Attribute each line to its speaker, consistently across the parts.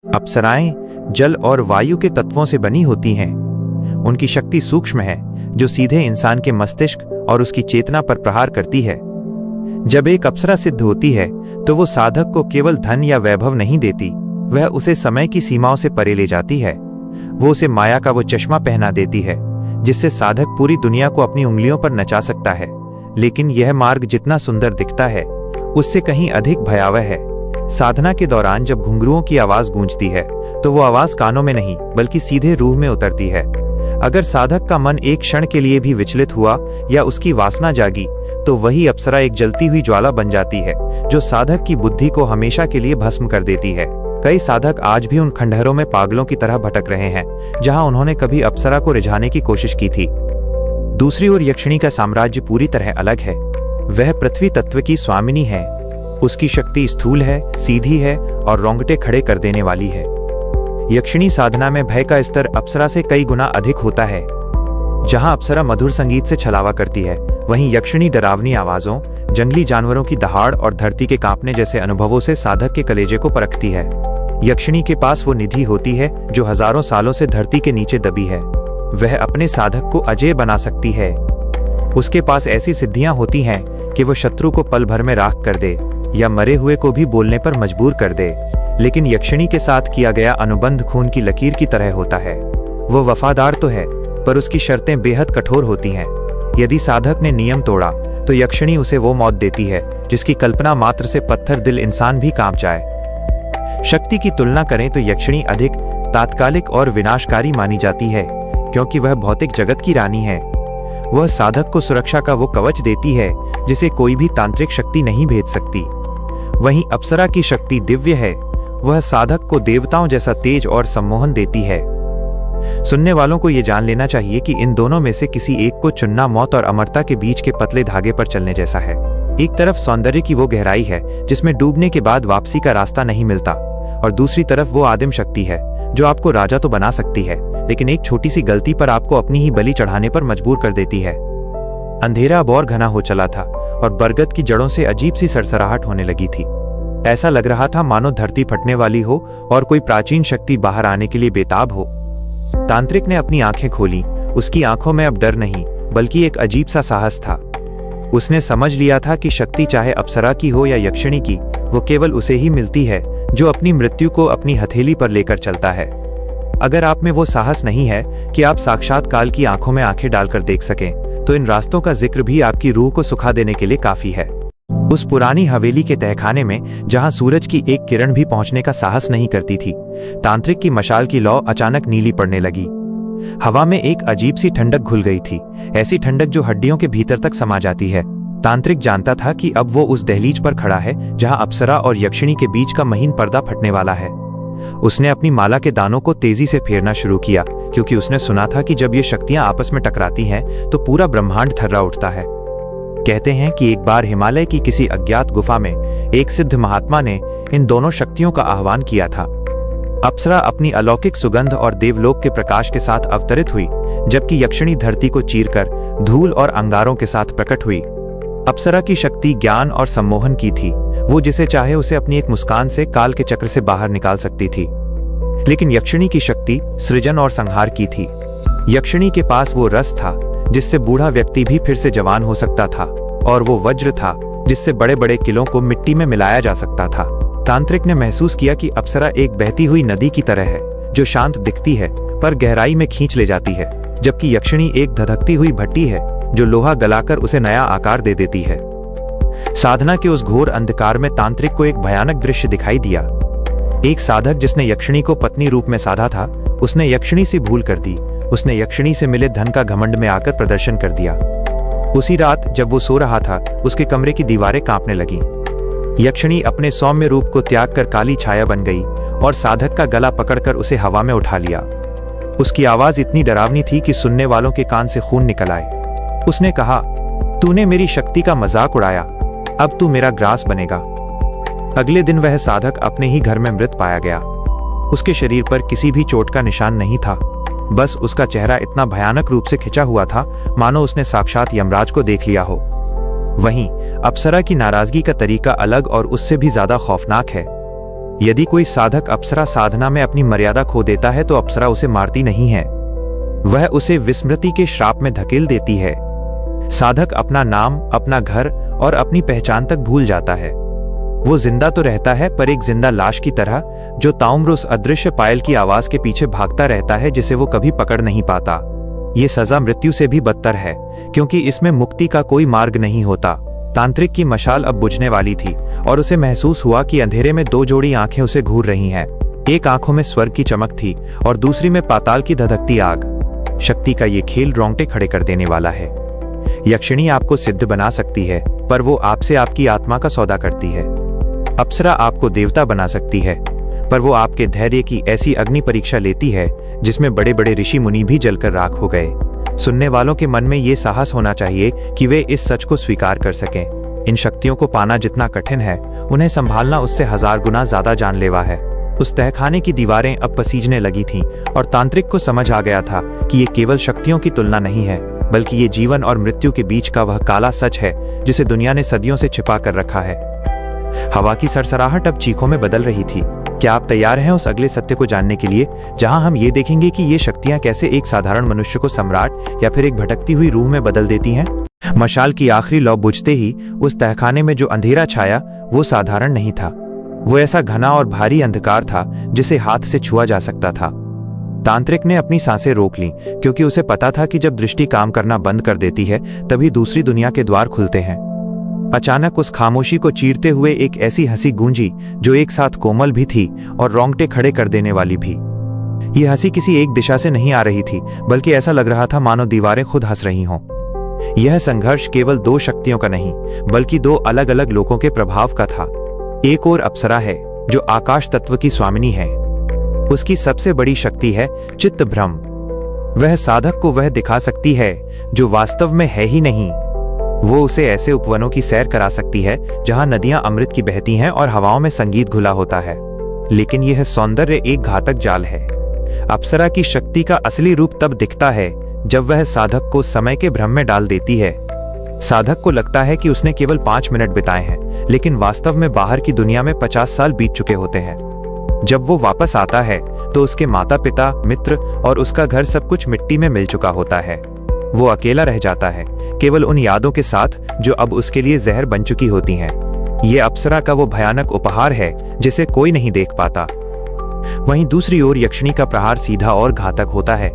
Speaker 1: अप्सराएं जल और वायु के तत्वों से बनी होती हैं। उनकी शक्ति सूक्ष्म है, जो सीधे इंसान के मस्तिष्क और उसकी चेतना पर प्रहार करती है। जब एक अप्सरा सिद्ध होती है तो वो साधक को केवल धन या वैभव नहीं देती, वह उसे समय की सीमाओं से परे ले जाती है। वो उसे माया का वो चश्मा पहना देती है जिससे साधक पूरी दुनिया को अपनी उंगलियों पर नचा सकता है। लेकिन यह मार्ग जितना सुंदर दिखता है उससे कहीं अधिक भयावह है। साधना के दौरान जब घुंघरुओं की आवाज गूंजती है तो वो आवाज कानों में नहीं बल्कि सीधे रूह में उतरती है। अगर साधक का मन एक क्षण के लिए भी विचलित हुआ या उसकी वासना जागी तो वही अप्सरा एक जलती हुई ज्वाला बन जाती है जो साधक की बुद्धि को हमेशा के लिए भस्म कर देती है। कई साधक आज भी उन खंडहरों में पागलों की तरह भटक रहे हैं जहां उन्होंने कभी अप्सरा को रिझाने की कोशिश की थी। दूसरी ओर यक्षिणी का साम्राज्य पूरी तरह अलग है। वह पृथ्वी तत्व की स्वामिनी है। उसकी शक्ति स्थूल है, सीधी है और रोंगटे खड़े कर देने वाली है। यक्षिणी साधना में भय का स्तर अप्सरा से कई गुना अधिक होता है। जहां अप्सरा मधुर संगीत से छलावा करती है, वहीं यक्षिणी डरावनी आवाजों, जंगली जानवरों की दहाड़ और धरती के कांपने जैसे अनुभवों से साधक के कलेजे को परखती है। यक्षिणी के पास वो निधि होती है जो हजारों सालों से धरती के नीचे दबी है। वह अपने साधक को अजेय बना सकती है। उसके पास ऐसी सिद्धियां होती हैं कि वो शत्रु को पल भर में राख कर दे या मरे हुए को भी बोलने पर मजबूर कर दे। लेकिन यक्षिणी के साथ किया गया अनुबंध खून की लकीर की तरह होता है। वो वफादार तो है पर उसकी शर्तें बेहद कठोर होती हैं। यदि साधक ने नियम तोड़ा तो यक्षिणी उसे वो मौत देती है जिसकी कल्पना मात्र से पत्थर दिल इंसान भी कांप जाए। शक्ति की तुलना करें तो यक्षिणी अधिक तात्कालिक और विनाशकारी मानी जाती है क्योंकि वह भौतिक जगत की रानी है। वह साधक को सुरक्षा का वो कवच देती है जिसे कोई भी तांत्रिक शक्ति नहीं भेद सकती। वहीं अप्सरा की शक्ति दिव्य है। वह साधक को देवताओं जैसा तेज और सम्मोहन देती है। सुनने वालों को यह जान लेना चाहिए कि इन दोनों में से किसी एक को चुनना मौत और अमरता के बीच के पतले धागे पर चलने जैसा है। एक तरफ सौंदर्य की वो गहराई है जिसमें डूबने के बाद वापसी का रास्ता नहीं मिलता, और दूसरी तरफ वो आदिम शक्ति है जो आपको राजा तो बना सकती है लेकिन एक छोटी सी गलती पर आपको अपनी ही बलि चढ़ाने पर मजबूर कर देती है। अंधेरा अब और घना हो चला था और बरगद की जड़ों से अजीब सी सरसराहट होने लगी थी। ऐसा लग रहा था मानो धरती फटने वाली हो और कोई प्राचीन शक्ति बाहर आने के लिए बेताब हो। तांत्रिक ने अपनी आंखें खोली। उसकी आंखों में अब डर नहीं बल्कि एक अजीब सा साहस था। उसने समझ लिया था कि शक्ति चाहे अप्सरा की हो या यक्षिणी की, वो केवल उसे ही मिलती है जो अपनी मृत्यु को अपनी हथेली पर लेकर चलता है। अगर आप में वो साहस नहीं है कि आप साक्षात काल की आंखों में आंखें डालकर देख सकें, तो इन रास्तों का जिक्र भी आपकी रूह को सुखा देने के लिए काफी है। उस पुरानी हवेली के तहखाने में जहां सूरज की एक किरण भी पहुंचने का साहस नहीं करती थी, तांत्रिक की मशाल की लौ अचानक नीली पड़ने लगी। हवा में एक अजीब सी ठंडक घुल गई थी, ऐसी ठंडक जो हड्डियों के भीतर तक समा जाती है। तांत्रिक जानता था कि अब वो उस दहलीज पर खड़ा है जहां अप्सरा और यक्षिणी के बीच का महीन पर्दा फटने वाला है। उसने अपनी माला के दानों को तेजी से फेरना शुरू किया क्योंकि उसने सुना था कि जब ये शक्तियां आपस में टकराती हैं तो पूरा ब्रह्मांड थर्रा उठता है। कहते हैं कि एक बार हिमालय की किसी अज्ञात गुफा में एक सिद्ध महात्मा ने इन दोनों शक्तियों का आह्वान किया था। अप्सरा अपनी अलौकिक सुगंध और देवलोक के प्रकाश के साथ अवतरित हुई, जबकि यक्षिणी धरती को चीरकर धूल और अंगारों के साथ प्रकट हुई। अप्सरा की शक्ति ज्ञान और सम्मोहन की थी। वो जिसे चाहे उसे अपनी एक मुस्कान से काल के चक्र से बाहर निकाल सकती थी। लेकिन यक्षिणी की शक्ति सृजन और संहार की थी। यक्षिणी के पास वो रस था जिससे बूढ़ा व्यक्ति भी फिर से जवान हो सकता था, और वो वज्र था जिससे बड़े बड़े किलों को मिट्टी में मिलाया जा सकता था। तांत्रिक ने महसूस किया कि अप्सरा एक बहती हुई नदी की तरह है जो शांत दिखती है पर गहराई में खींच ले जाती है, जबकि यक्षिणी एक धधकती हुई भट्टी है जो लोहा गलाकर उसे नया आकार दे देती है। साधना के उस घोर अंधकार में तांत्रिक को एक भयानक दृश्य दिखाई दिया। एक साधक जिसने यक्षिणी को पत्नी रूप में साधा था, उसने यक्षिणी से भूल कर दी। उसने यक्षिणी से मिले धन का घमंड में आकर प्रदर्शन कर दिया। उसी रात जब वो सो रहा था, उसके कमरे की दीवारें कांपने लगीं। यक्षिणी अपने सौम्य रूप को त्याग कर काली छाया बन गई और साधक का गला पकड़कर उसे हवा में उठा लिया। उसकी आवाज इतनी डरावनी थी कि सुनने वालों के कान से खून निकल आए। उसने कहा, तूने मेरी शक्ति का मजाक उड़ाया, अब तू मेरा ग्रास बनेगा। अगले दिन वह साधक अपने ही घर में मृत पाया गया। उसके शरीर पर किसी भी चोट का निशान नहीं था, बस उसका चेहरा इतना भयानक रूप से खिंचा हुआ था मानो उसने साक्षात यमराज को देख लिया हो। वहीं अप्सरा की नाराजगी का तरीका अलग और उससे भी ज्यादा खौफनाक है। यदि कोई साधक अप्सरा साधना में अपनी मर्यादा खो देता है तो अप्सरा उसे मारती नहीं है, वह उसे विस्मृति के श्राप में धकेल देती है। साधक अपना नाम, अपना घर और अपनी पहचान तक भूल जाता है। वो जिंदा तो रहता है, पर एक जिंदा लाश की तरह, जो ताउम्र उस अदृश्य पायल की आवाज के पीछे भागता रहता है जिसे वो कभी पकड़ नहीं पाता। ये सजा मृत्यु से भी बदतर है, क्योंकि इसमें मुक्ति का कोई मार्ग नहीं होता। तांत्रिक की मशाल अब बुझने वाली थी और उसे महसूस हुआ कि अंधेरे में दो जोड़ी आंखें उसे घूर रही हैं। एक आंखों में स्वर्ग की चमक थी और दूसरी में पाताल की धधकती आग। शक्ति का ये खेल रोंगटे खड़े कर देने वाला है। यक्षिणी आपको सिद्ध बना सकती है, पर वो आपसे आपकी आत्मा का सौदा करती है। अप्सरा आपको देवता बना सकती है, पर वो आपके धैर्य की ऐसी अग्नि परीक्षा लेती है जिसमें बड़े बड़े ऋषि मुनि भी जलकर राख हो गए। सुनने वालों के मन में ये साहस होना चाहिए कि वे इस सच को स्वीकार कर सकें। इन शक्तियों को पाना जितना कठिन है, उन्हें संभालना उससे 1000 गुना ज्यादा जानलेवा है। उस तहखाने की दीवारें अब पसीजने लगी थीं और तांत्रिक को समझ आ गया था कि ये केवल शक्तियों की तुलना नहीं है, बल्कि ये जीवन और मृत्यु के बीच का वह काला सच है जिसे दुनिया ने सदियों से छिपा कर रखा है। हवा की सरसराहट अब चीखों में बदल रही थी। क्या आप तैयार हैं उस अगले सत्य को जानने के लिए, जहां हम ये देखेंगे कि ये शक्तियां कैसे एक साधारण मनुष्य को सम्राट या फिर एक भटकती हुई रूह में बदल देती हैं? मशाल की आखिरी लौ बुझते ही उस तहखाने में जो अंधेरा छाया वो साधारण नहीं था। वो ऐसा घना और भारी अंधकार था जिसे हाथ से छुआ जा सकता था। तांत्रिक ने अपनी सांसें रोक लीं, क्योंकि उसे पता था कि जब दृष्टि काम करना बंद कर देती है तभी दूसरी दुनिया के द्वार खुलते हैं। अचानक उस खामोशी को चीरते हुए एक ऐसी हंसी गूंजी जो एक साथ कोमल भी थी और रोंगटे खड़े कर देने वाली भी। ये हंसी किसी एक दिशा से नहीं आ रही थी, बल्कि ऐसा लग रहा था मानो दीवारें खुद हंस रही हों। यह संघर्ष केवल दो शक्तियों का नहीं, बल्कि दो अलग अलग लोगों के प्रभाव का था। एक और अप्सरा है जो आकाश तत्व की स्वामिनी है। उसकी सबसे बड़ी शक्ति है चित्त भ्रम। वह साधक को वह दिखा सकती है जो वास्तव में है ही नहीं। वो उसे ऐसे उपवनों की सैर करा सकती है जहां नदियां अमृत की बहती हैं और हवाओं में संगीत घुला होता है। लेकिन यह सौंदर्य एक घातक जाल है। अप्सरा की शक्ति का असली रूप तब दिखता है जब वह साधक को समय के भ्रम में डाल देती है। साधक को लगता है कि उसने केवल 5 मिनट बिताए हैं, लेकिन वास्तव में बाहर की दुनिया में 50 साल बीत चुके होते हैं। जब वो वापस आता है तो उसके माता पिता, मित्र और उसका घर सब कुछ मिट्टी में मिल चुका होता है। वो अकेला रह जाता है, केवल उन यादों के साथ जो अब उसके लिए जहर बन चुकी होती हैं। ये अप्सरा का वो भयानक उपहार है जिसे कोई नहीं देख पाता। वहीं दूसरी ओर यक्षिणी का प्रहार सीधा और घातक होता है।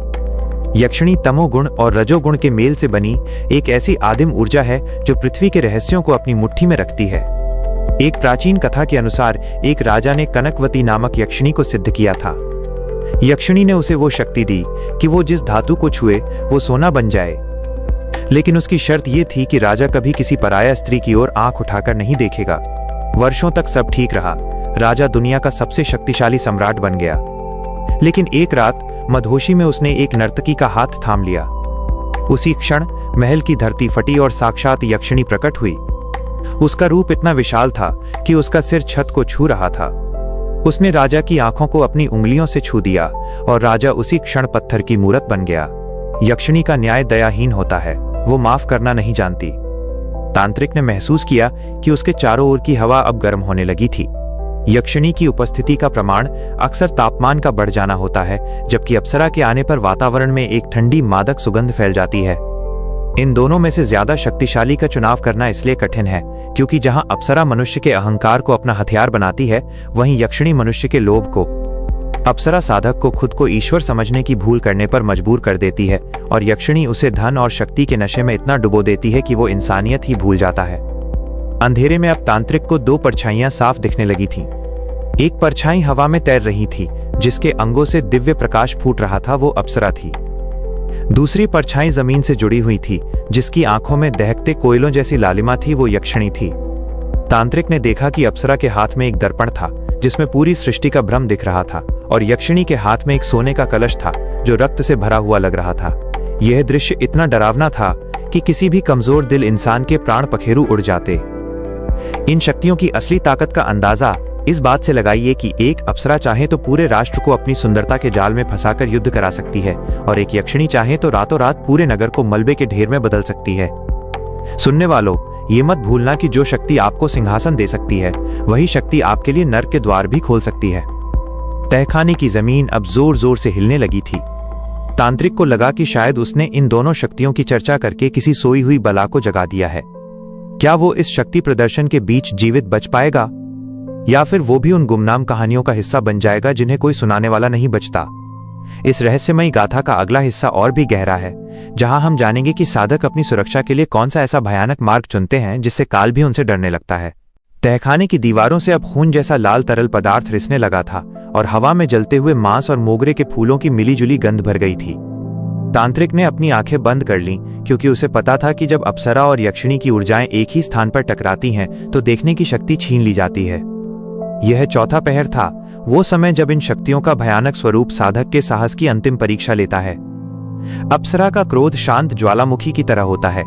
Speaker 1: यक्षिणी तमोगुण और रजोगुण के मेल से बनी एक ऐसी आदिम ऊर्जा है जो पृथ्वी के रहस्यों को अपनी मुट्ठी में रखती है। एक प्राचीन कथा के अनुसार एक राजा ने कनकवती नामक यक्षिणी को सिद्ध किया था। यक्षिणी ने उसे वो शक्ति दी कि वो जिस धातु को छुए वो सोना बन जाए, लेकिन उसकी शर्त ये थी कि राजा कभी किसी पराया स्त्री की ओर आंख उठाकर नहीं देखेगा। वर्षों तक सब ठीक रहा। राजा दुनिया का सबसे शक्तिशाली सम्राट बन गया। लेकिन एक रात मदहोशी में उसने एक नर्तकी का हाथ थाम लिया। उसी क्षण महल की धरती फटी और साक्षात यक्षिणी प्रकट हुई। उसका रूप इतना विशाल था कि उसका सिर छत को छू रहा था। उसने राजा की आंखों को अपनी उंगलियों से छू दिया और राजा उसी क्षण पत्थर की मूरत बन गया। यक्षिणी का न्याय दयाहीन होता है, वो माफ करना नहीं जानती। तांत्रिक ने महसूस किया कि उसके चारों ओर की हवा अब गर्म होने लगी थी। यक्षिणी की उपस्थिति का प्रमाण अक्सर तापमान का बढ़ जाना होता है, जबकि अप्सरा के आने पर वातावरण में एक ठंडी मादक सुगंध फैल जाती है। इन दोनों में से ज्यादा शक्तिशाली का चुनाव करना इसलिए कठिन है क्योंकि जहां अप्सरा मनुष्य के अहंकार को अपना हथियार बनाती है, वहीं यक्षिणी मनुष्य के लोभ को। अप्सरा साधक को खुद को ईश्वर समझने की भूल करने पर मजबूर कर देती है और यक्षिणी उसे धन और शक्ति के नशे में इतना डुबो देती है कि वो इंसानियत ही भूल जाता है। अंधेरे में अब तांत्रिक को दो परछाइयां साफ दिखने लगी थीं। एक परछाई हवा में तैर रही थी, जिसके अंगों से दिव्य प्रकाश फूट रहा था, वो अप्सरा थी। दूसरी परछाई जमीन से जुड़ी हुई थी, जिसकी आंखों में दहकते कोयलों जैसी लालिमा थी, वो यक्षिणी थी। तांत्रिक ने देखा कि अप्सरा के हाथ में एक दर्पण था जिसमें पूरी सृष्टि का भ्रम दिख रहा था, और यक्षिणी के हाथ में एक सोने का कलश था जो रक्त से भरा हुआ लग रहा था। यह दृश्य इतना डरावना था कि किसी भी कमजोर दिल इंसान के प्राण पखेरु उड़ जाते। इन शक्तियों की असली ताकत का अंदाजा इस बात से लगाइए कि एक अप्सरा चाहे तो पूरे राष्ट्र को अपनी सुंदरता के जाल में फंसाकर युद्ध करा सकती है, और एक यक्षिणी चाहे तो रातों रात पूरे नगर को मलबे के ढेर में बदल सकती है। सुनने वालों, ये मत भूलना कि जो शक्ति आपको सिंहासन दे सकती है, वही शक्ति आपके लिए नर्क के द्वार भी खोल सकती है। तहखाने की जमीन अब जोर जोर से हिलने लगी थी। तांत्रिक को लगा कि शायद उसने इन दोनों शक्तियों की चर्चा करके किसी सोई हुई बला को जगा दिया है। क्या वो इस शक्ति प्रदर्शन के बीच जीवित बच पाएगा, या फिर वो भी उन गुमनाम कहानियों का हिस्सा बन जाएगा जिन्हें कोई सुनाने वाला नहीं बचता। इस रहस्यमयी गाथा का अगला हिस्सा और भी गहरा है, जहां हम जानेंगे कि साधक अपनी सुरक्षा के लिए कौन सा ऐसा भयानक मार्ग चुनते हैं जिससे काल भी उनसे डरने लगता है। तहखाने की दीवारों से अब खून जैसा लाल तरल पदार्थ रिसने लगा था और हवा में जलते हुए मांस और मोगरे के फूलों की मिलीजुली गंध भर गई थी। तांत्रिक ने अपनी आंखें बंद कर लीं, क्योंकि उसे पता था कि जब अप्सरा और यक्षिणी की ऊर्जाएं एक ही स्थान पर टकराती हैं तो देखने की शक्ति छीन ली जाती है। यह चौथा पहर था, वो समय जब इन शक्तियों का भयानक स्वरूप साधक के साहस की अंतिम परीक्षा लेता है। अप्सरा का क्रोध शांत ज्वालामुखी की तरह होता है,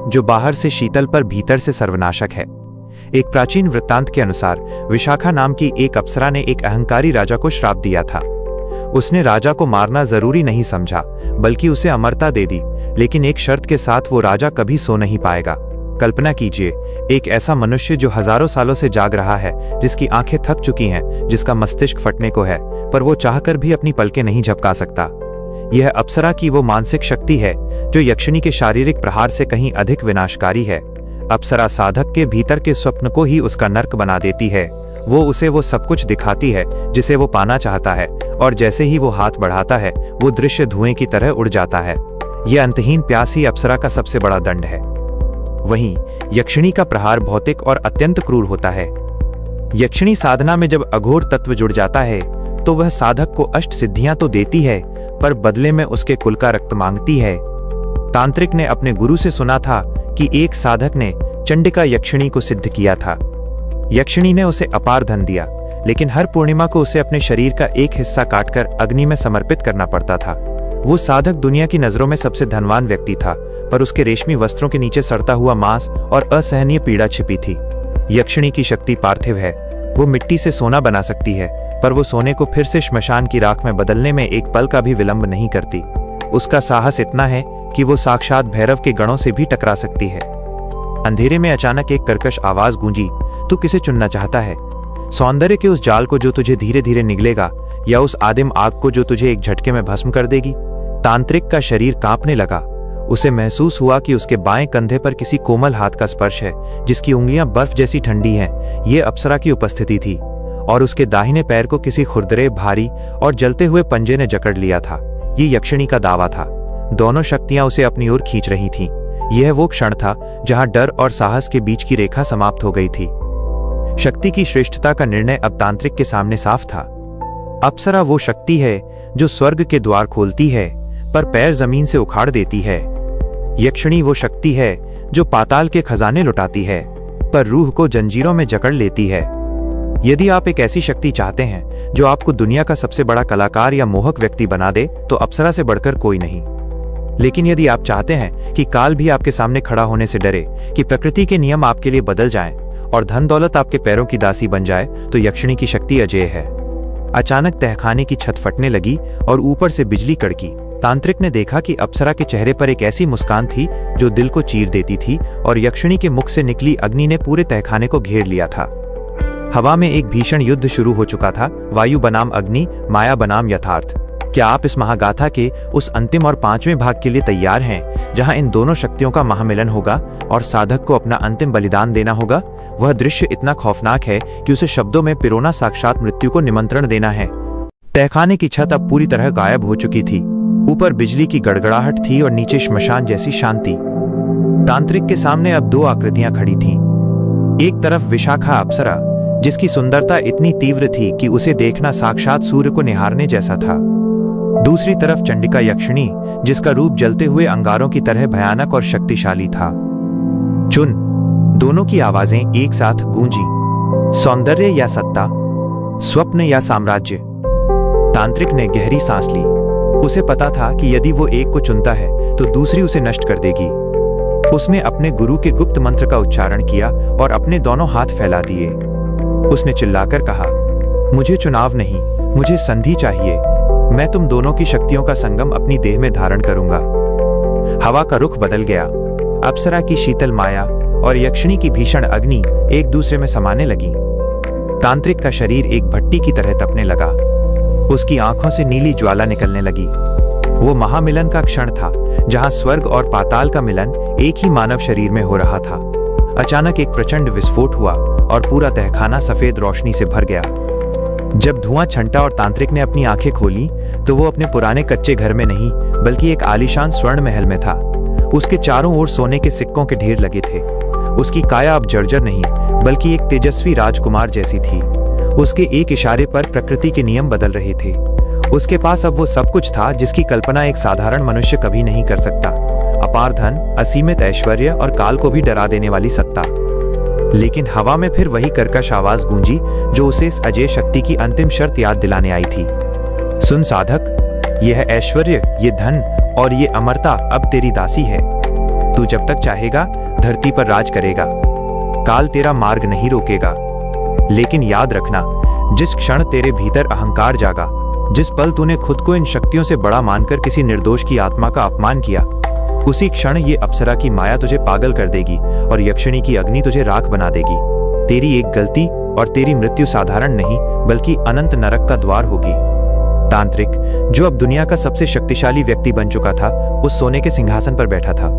Speaker 1: जो बाहर से शीतल पर भीतर से सर्वनाशक है। एक प्राचीन वृत्तांत के अनुसार विशाखा नाम की एक अप्सरा ने एक अहंकारी राजा को श्राप दिया था। उसने राजा को मारना जरूरी नहीं समझा, बल्कि उसे अमरता दे दी, लेकिन एक शर्त के साथ, वो राजा कभी सो नहीं पाएगा। कल्पना कीजिए, एक ऐसा मनुष्य जो हजारों सालों से जाग रहा है, जिसकी आंखें थक चुकी हैं, जिसका मस्तिष्क फटने को है, पर वो चाहकर भी अपनी पलकें नहीं झपका सकता। यह अप्सरा की वो मानसिक शक्ति है जो यक्षिणी के शारीरिक प्रहार से कहीं अधिक विनाशकारी है। अप्सरा साधक के भीतर के स्वप्न को ही उसका नर्क बना देती है। वो उसे वो सब कुछ दिखाती है जिसे वो पाना चाहता है, और जैसे ही वो हाथ बढ़ाता है, वो दृश्य धुएं की तरह उड़ जाता है। यह अंतहीन प्यास ही अप्सरा का सबसे बड़ा दंड है। वहीं यक्षिणी का प्रहार भौतिक और अत्यंत क्रूर होता है। यक्षिणी साधना में जब अघोर तत्व जुड़ जाता है, तो वह साधक को अष्ट सिद्धियां तो देती है, पर बदले में उसके कुल का रक्त मांगती है। तांत्रिक ने अपने गुरु से सुना था कि एक साधक ने चंडिका यक्षिणी को सिद्ध किया था। यक्षिणी ने उसे अपार धन दिया, लेकिन हर पूर्णिमा को उसे अपने शरीर का एक हिस्सा काटकर अग्नि में समर्पित करना पड़ता था। वो साधक दुनिया की नजरों में सबसे धनवान व्यक्ति था, पर उसके रेशमी वस्त्रों के नीचे सड़ता हुआ मांस और असहनीय पीड़ा छिपी थी। यक्षिणी की शक्ति पार्थिव है, वो मिट्टी से सोना बना सकती है, पर वो सोने को फिर से श्मशान की राख में बदलने में एक पल का भी विलंब नहीं करती। उसका साहस इतना है कि वो साक्षात भैरव के गणों से भी टकरा सकती है। अंधेरे में अचानक एक कर्कश आवाज गूंजी, तू किसे चुनना चाहता है? सौंदर्य के उस जाल को जो तुझे धीरे धीरे निगलेगा, या उस आदिम आग को जो तुझे एक झटके में भस्म कर देगी? तांत्रिक का शरीर कांपने लगा। उसे महसूस हुआ कि उसके बाएं कंधे पर किसी कोमल हाथ का स्पर्श है, जिसकी उंगलियां बर्फ जैसी ठंडी हैं। ये अप्सरा की उपस्थिति थी, और उसके दाहिने पैर को किसी खुरदरे, भारी और जलते हुए पंजे ने जकड़ लिया था। ये यक्षिणी का दावा था। दोनों शक्तियां उसे अपनी ओर खींच रही थीं। यह वो क्षण था जहां डर और साहस के बीच की रेखा समाप्त हो गई थी। शक्ति की श्रेष्ठता का निर्णय अब तांत्रिक के सामने साफ था। अप्सरा वो शक्ति है जो स्वर्ग के द्वार खोलती है, पर पैर जमीन से उखाड़ देती है। यक्षिणी वो शक्ति है जो पाताल के खजाने लुटाती है, पर रूह को जंजीरों में जकड़ लेती है। यदि आप एक ऐसी शक्ति चाहते हैं जो आपको दुनिया का सबसे बड़ा कलाकार या मोहक व्यक्ति बना दे, तो अप्सरा से बढ़कर कोई नहीं। लेकिन यदि आप चाहते हैं कि काल भी आपके सामने खड़ा होने से डरे, कि प्रकृति के नियम आपके लिए बदल जाएं और धन दौलत आपके पैरों की दासी बन जाए, तो यक्षिणी की शक्ति अजेय है। अचानक तहखाने की छत फटने लगी और ऊपर से बिजली कड़की। तांत्रिक ने देखा कि अप्सरा के चेहरे पर एक ऐसी मुस्कान थी जो दिल को चीर देती थी, और यक्षिणी के मुख से निकली अग्नि ने पूरे तहखाने को घेर लिया था। हवा में एक भीषण युद्ध शुरू हो चुका था, वायु बनाम अग्नि, माया बनाम यथार्थ। क्या आप इस महागाथा के उस अंतिम और 5वें भाग के लिए तैयार हैं, जहां इन दोनों शक्तियों का महामिलन होगा और साधक को अपना अंतिम बलिदान देना होगा? वह दृश्य इतना खौफनाक है कि उसे शब्दों में पिरोना साक्षात मृत्यु को निमंत्रण देना है। तहखाने की छत अब पूरी तरह गायब हो चुकी थी। ऊपर बिजली की गड़गड़ाहट थी और नीचे श्मशान जैसी शांति। तांत्रिक के सामने अब दो आकृतियां खड़ी थीं। एक तरफ विशाखा अप्सरा, जिसकी सुंदरता इतनी तीव्र थी कि उसे देखना साक्षात सूर्य को निहारने जैसा था। दूसरी तरफ चंडिका यक्षिणी, जिसका रूप जलते हुए अंगारों की तरह भयानक और शक्तिशाली था। चुन। दोनों की आवाजें एक साथ गूंजी। सौंदर्य या सत्ता, स्वप्न या साम्राज्य। तांत्रिक ने गहरी सांस ली। उसे पता था कि यदि वो एक को चुनता है तो दूसरी उसे नष्ट कर देगी। उसने अपने गुरु के गुप्त मंत्र का उच्चारण किया और अपने दोनों हाथ फैला दिए। उसने चिल्लाकर कहा, मुझे चुनाव नहीं, मुझे संधि चाहिए। मैं तुम दोनों की शक्तियों का संगम अपनी देह में धारण करूंगा। हवा का रुख बदल गया। अप्सरा की शीतल माया और यक्षिणी की भीषण अग्नि एक दूसरे में समाने लगी। तांत्रिक का शरीर एक भट्टी की तरह तपने लगा। उसकी आंखों से नीली ज्वाला निकलने लगी। वो महामिलन का क्षण था, जहां स्वर्ग और पाताल का मिलन एक ही मानव शरीर में हो रहा था। अचानक एक प्रचंड विस्फोट हुआ और पूरा तहखाना सफेद रोशनी से भर गया। जब धुआं छंटा और तांत्रिक ने अपनी आंखें खोली तो वो अपने पुराने कच्चे घर में नहीं बल्कि एक आलीशान स्वर्ण महल में था। उसके चारों ओर सोने के सिक्कों के ढेर लगे थे। उसकी काया अब जर्जर नहीं बल्कि एक तेजस्वी राजकुमार जैसी थी। उसके एक इशारे पर प्रकृति के नियम बदल रहे थे। उसके पास अब वो सब कुछ था जिसकी कल्पना एक साधारण मनुष्य कभी नहीं कर सकता। अपार धन, असीमित ऐश्वर्य और काल को भी डरा देने वाली सत्ता। लेकिन हवा में फिर वही कर्कश आवाज गूंजी जो उसे इस अजय शक्ति की अंतिम शर्त याद दिलाने आई थी। सुन साधक, यह ऐश्वर्य, ये धन और ये अमरता अब तेरी दासी है। तू जब तक चाहेगा धरती पर राज करेगा। काल तेरा मार्ग नहीं रोकेगा। लेकिन याद रखना, जिस क्षण तेरे भीतर अहंकार जागा, जिस पल तूने खुद को इन शक्तियों से बड़ा मानकर किसी निर्दोष की आत्मा का अपमान किया, उसी क्षण ये अप्सरा की माया तुझे पागल कर देगी और यक्षिणी की अग्नि तुझे राख बना देगी। तेरी एक गलती और तेरी मृत्यु साधारण नहीं बल्कि अनंत नरक का द्वार होगी। तांत्रिक, जो अब दुनिया का सबसे शक्तिशाली व्यक्ति बन चुका था, उस सोने के सिंहासन पर बैठा था।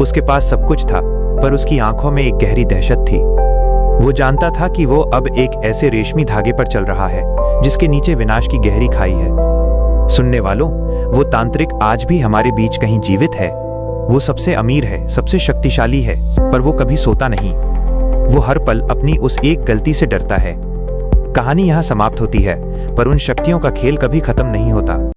Speaker 1: उसके पास सब कुछ था, पर उसकी आंखों में एक गहरी दहशत थी। वो जानता था कि वो अब एक ऐसे रेशमी धागे पर चल रहा है जिसके नीचे विनाश की गहरी खाई है। सुनने वालों, वो तांत्रिक आज भी हमारे बीच कहीं जीवित है। वो सबसे अमीर है, सबसे शक्तिशाली है, पर वो कभी सोता नहीं। वो हर पल अपनी उस एक गलती से डरता है। कहानी यहाँ समाप्त होती है, पर उन शक्तियों का खेल कभी खत्म नहीं होता।